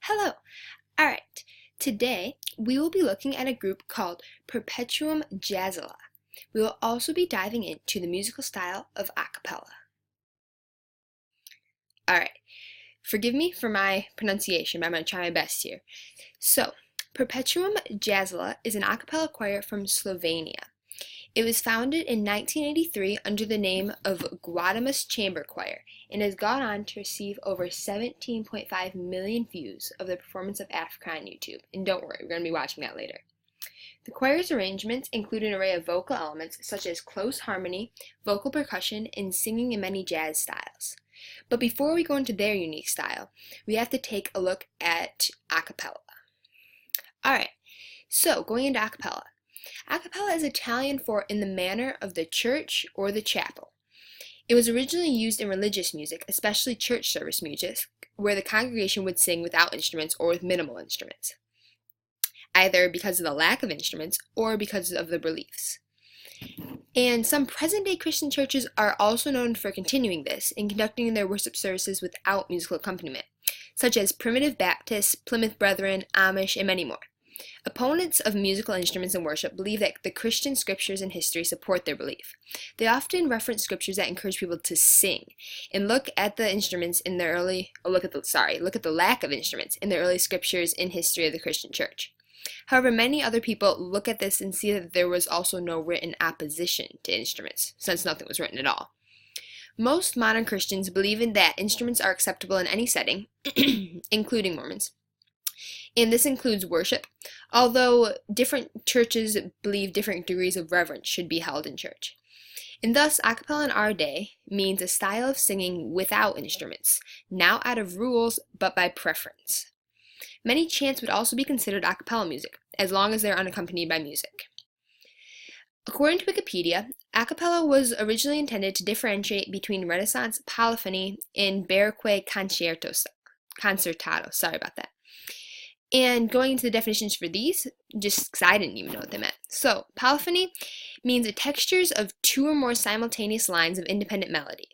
Hello! Alright, today we will be looking at a group called Perpetuum Jazzile. We will also be diving into the musical style of a cappella. Alright, forgive me for my pronunciation, but I'm going to try my best here. So, Perpetuum Jazzile is an a cappella choir from Slovenia. It was founded in 1983 under the name of Guadamus Chamber Choir and has gone on to receive over 17.5 million views of the performance of Africa on YouTube. And don't worry, we're going to be watching that later. The choir's arrangements include an array of vocal elements such as close harmony, vocal percussion, and singing in many jazz styles. But before we go into their unique style, we have to take a look at a cappella. Alright, so going into a cappella. A cappella is Italian for in the manner of the church or the chapel. It was originally used in religious music, especially church service music, where the congregation would sing without instruments or with minimal instruments, either because of the lack of instruments or because of the beliefs. And some present-day Christian churches are also known for continuing this and conducting their worship services without musical accompaniment, such as Primitive Baptists, Plymouth Brethren, Amish, and many more. Opponents of musical instruments in worship believe that the Christian scriptures and history support their belief. They often reference scriptures that encourage people to sing and look at the lack of instruments in the early scriptures and history of the Christian church. However, many other people look at this and see that there was also no written opposition to instruments, since nothing was written at all. Most modern Christians believe in that instruments are acceptable in any setting, including Mormons. And this includes worship, although different churches believe different degrees of reverence should be held in church. And thus, a cappella in our day means a style of singing without instruments, now out of rules, but by preference. Many chants would also be considered a cappella music, as long as they are unaccompanied by music. According to Wikipedia, a cappella was originally intended to differentiate between Renaissance polyphony and Baroque concertato. Sorry about that. And going into the definitions for these, just because I didn't even know what they meant. So, polyphony means the textures of two or more simultaneous lines of independent melody.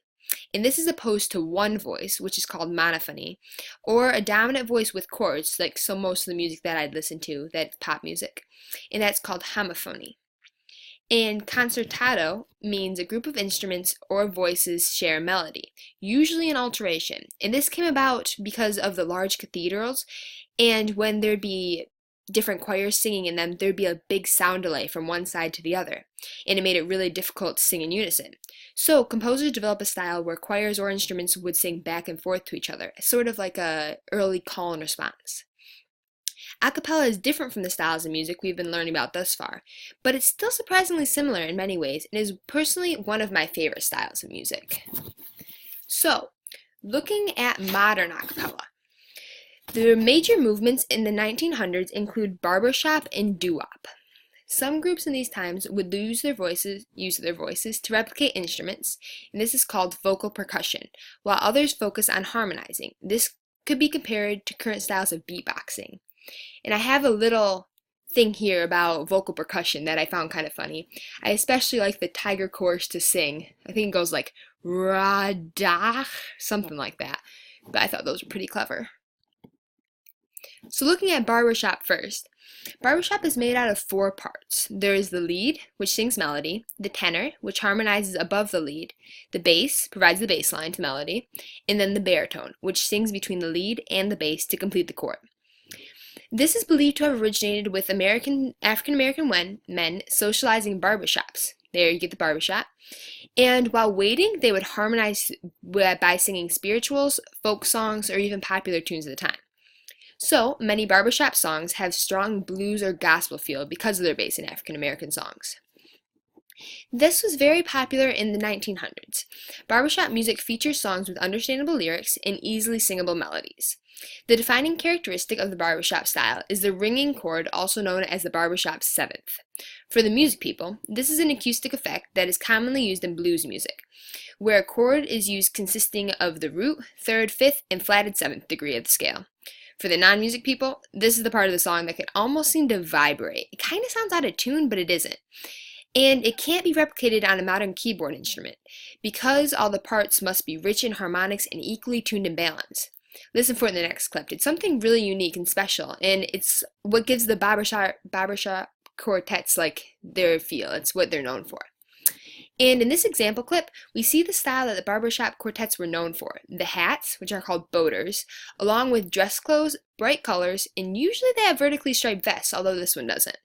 And this is opposed to one voice, which is called monophony, or a dominant voice with chords, like most of the music that I'd listen to, that's pop music, and that's called homophony. And concertato means a group of instruments or voices share a melody, usually an alteration. And this came about because of the large cathedrals, and when there'd be different choirs singing in them, there'd be a big sound delay from one side to the other, and it made it really difficult to sing in unison. So composers developed a style where choirs or instruments would sing back and forth to each other, sort of like a early call and response. A cappella is different from the styles of music we've been learning about thus far, but it's still surprisingly similar in many ways and is personally one of my favorite styles of music. So, looking at modern a cappella. The major movements in the 1900s include barbershop and doo-wop. Some groups in these times would use their voices to replicate instruments, and this is called vocal percussion, while others focus on harmonizing. This could be compared to current styles of beatboxing. And I have a little thing here about vocal percussion that I found kind of funny. I especially like the Tiger chorus to sing. I think it goes like ra-da, something like that. But I thought those were pretty clever. So looking at barbershop first. Barbershop is made out of 4 parts. There is the lead, which sings melody, the tenor, which harmonizes above the lead, the bass, provides the bass line to melody, and then the baritone, which sings between the lead and the bass to complete the chord. This is believed to have originated with African-American men socializing in barbershops. There you get the barbershop. And while waiting, they would harmonize by singing spirituals, folk songs, or even popular tunes of the time. So, many barbershop songs have strong blues or gospel feel because of their base in African-American songs. This was very popular in the 1900s. Barbershop music features songs with understandable lyrics and easily singable melodies. The defining characteristic of the barbershop style is the ringing chord, also known as the barbershop seventh. For the music people, this is an acoustic effect that is commonly used in blues music, where a chord is used consisting of the root, third, fifth, and flatted seventh degree of the scale. For the non-music people, this is the part of the song that can almost seem to vibrate. It kind of sounds out of tune, but it isn't. And it can't be replicated on a modern keyboard instrument, because all the parts must be rich in harmonics and equally tuned and balanced. Listen for it in the next clip. It's something really unique and special, and it's what gives the barbershop quartets like their feel. It's what they're known for. And in this example clip, we see the style that the barbershop quartets were known for. The hats, which are called boaters, along with dress clothes, bright colors, and usually they have vertically striped vests, although this one doesn't.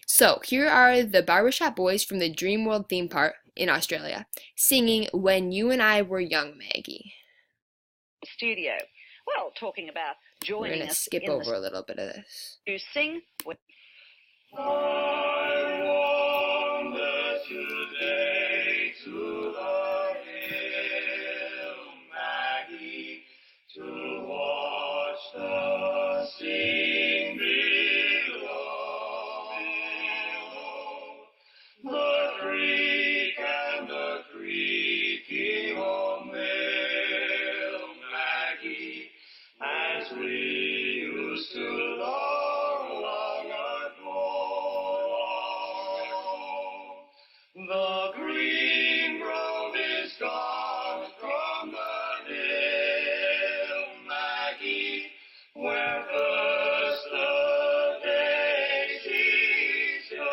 So here are the barbershop boys from the Dream World theme park in Australia, singing When You and I Were Young, Maggie. Studio. Well, talking about joining We're going to us skip in over a little bit of this. To sing with I wander today to the hill, Maggie, to watch the scene below. The creek and the creaking old mill, Maggie, as we used to long, long ago. The green road is gone from the hill, Maggie, where first the daisies sprung.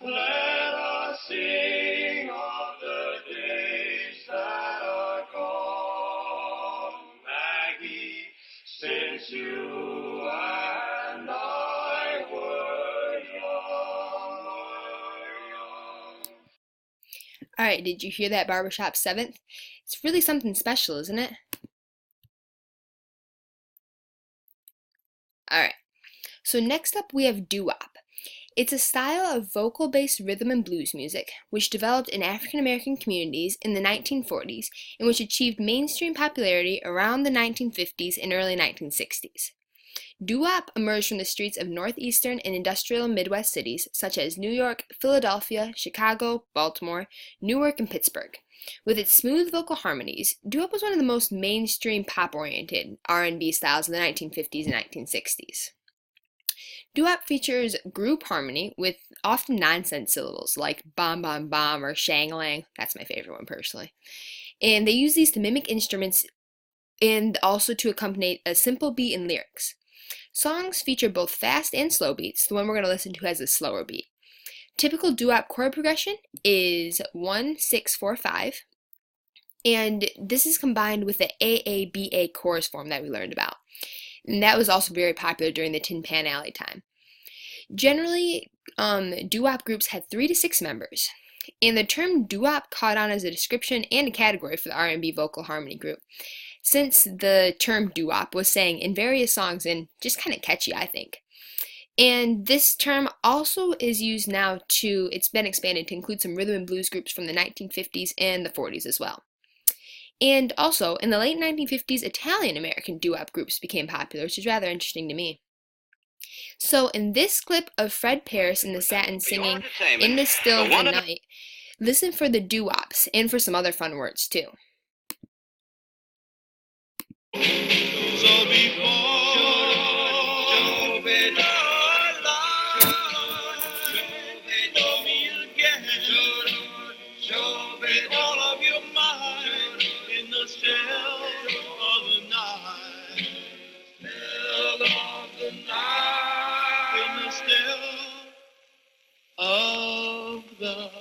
Let us sing of the days that are gone, Maggie, since you and I were young. All right, did you hear that barbershop 7th? It's really something special, isn't it? All right, so next up we have doo-wop. It's a style of vocal-based rhythm and blues music which developed in African American communities in the 1940s and which achieved mainstream popularity around the 1950s and early 1960s. Doo-wop emerged from the streets of northeastern and industrial Midwest cities such as New York, Philadelphia, Chicago, Baltimore, Newark, and Pittsburgh. With its smooth vocal harmonies, doo-wop was one of the most mainstream pop-oriented R&B styles in the 1950s and 1960s. Doo-wop features group harmony with often nonsense syllables like bom bom bom or shang-a-lang. That's my favorite one personally. And they use these to mimic instruments and also to accompany a simple beat and lyrics. Songs feature both fast and slow beats. The one we're going to listen to has a slower beat. Typical doo-wop chord progression is 1-6-4-5, and this is combined with the AABA chorus form that we learned about. And that was also very popular during the Tin Pan Alley time. Generally, doo-wop groups had 3 to 6 members, and the term doo-wop caught on as a description and a category for the R&B vocal harmony group, since the term doo-wop was sang in various songs and just kind of catchy, I think. And this term also is used now it's been expanded to include some rhythm and blues groups from the 1950s and the 40s as well. And also, in the late 1950s, Italian-American doo-wop groups became popular, which is rather interesting to me. So, in this clip of Fred Paris and the Satin singing In the Still of the Night, listen for the doo-wops and for some other fun words, too. So all of your mind in the still of the night, still of the night, in the still of the night.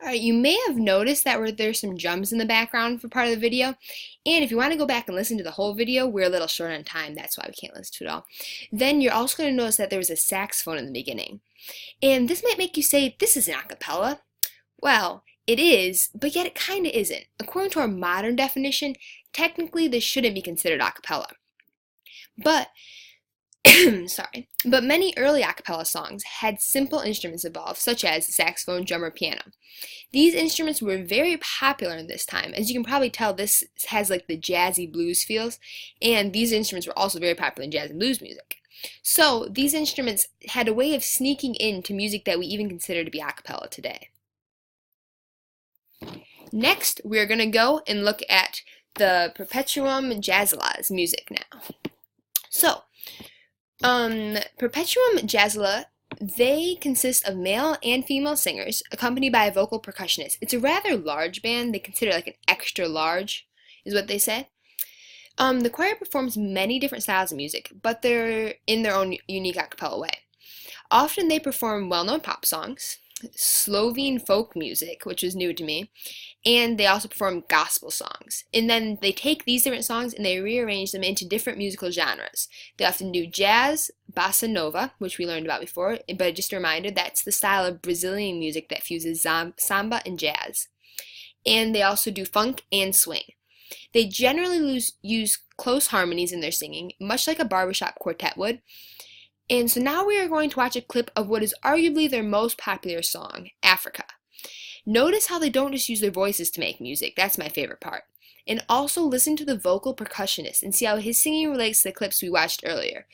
Alright, you may have noticed that there's some drums in the background for part of the video, and if you want to go back and listen to the whole video, we're a little short on time, that's why we can't listen to it all. Then you're also going to notice that there was a saxophone in the beginning. And this might make you say, this is an a cappella. Well, it is, but yet it kind of isn't. According to our modern definition, technically this shouldn't be considered a cappella. But Sorry. But many early a cappella songs had simple instruments involved, such as saxophone, drum, or piano. These instruments were very popular in this time. As you can probably tell, this has like the jazzy blues feels, and these instruments were also very popular in jazz and blues music. So these instruments had a way of sneaking into music that we even consider to be a cappella today. Next, we're going to go and look at the Perpetuum Jazzile music now. So, Perpetuum Jazzile, they consist of male and female singers accompanied by a vocal percussionist. It's a rather large band. They consider like an extra large, is what they say. The choir performs many different styles of music, but they're in their own unique a cappella way. Often they perform well-known pop songs, Slovene folk music, which is new to me, and they also perform gospel songs. And then they take these different songs and they rearrange them into different musical genres. They often do jazz, bossa nova, which we learned about before, but just a reminder, that's the style of Brazilian music that fuses samba and jazz. And they also do funk and swing. They generally use close harmonies in their singing, much like a barbershop quartet would. And so now we are going to watch a clip of what is arguably their most popular song, Africa. Notice how they don't just use their voices to make music. That's my favorite part. And also listen to the vocal percussionist and see how his singing relates to the clips we watched earlier.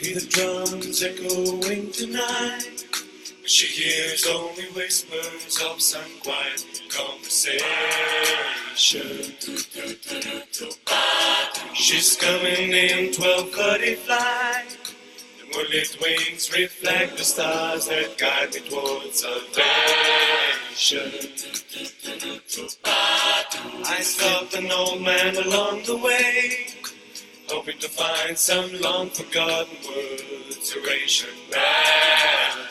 Hear the drums echoing tonight. She hears only whispers of some quiet conversation. She's coming in 12:30 flight. The moonlit wings reflect the stars that guide me towards salvation. I stopped an old man along the way, hoping to find some long forgotten words, oration, melody.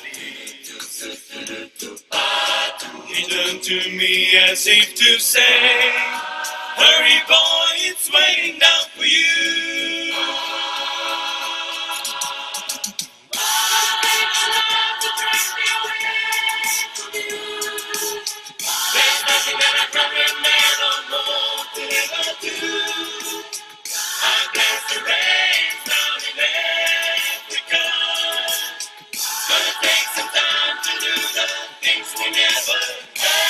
He turned to me as if to say, hurry boy, it's waiting down for you. There's nothing that a grumbling man or more could ever do. I bless the rain down in Africa. Gonna take some time to do the things we never had.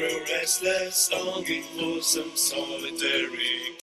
grow restless, longing for some solitary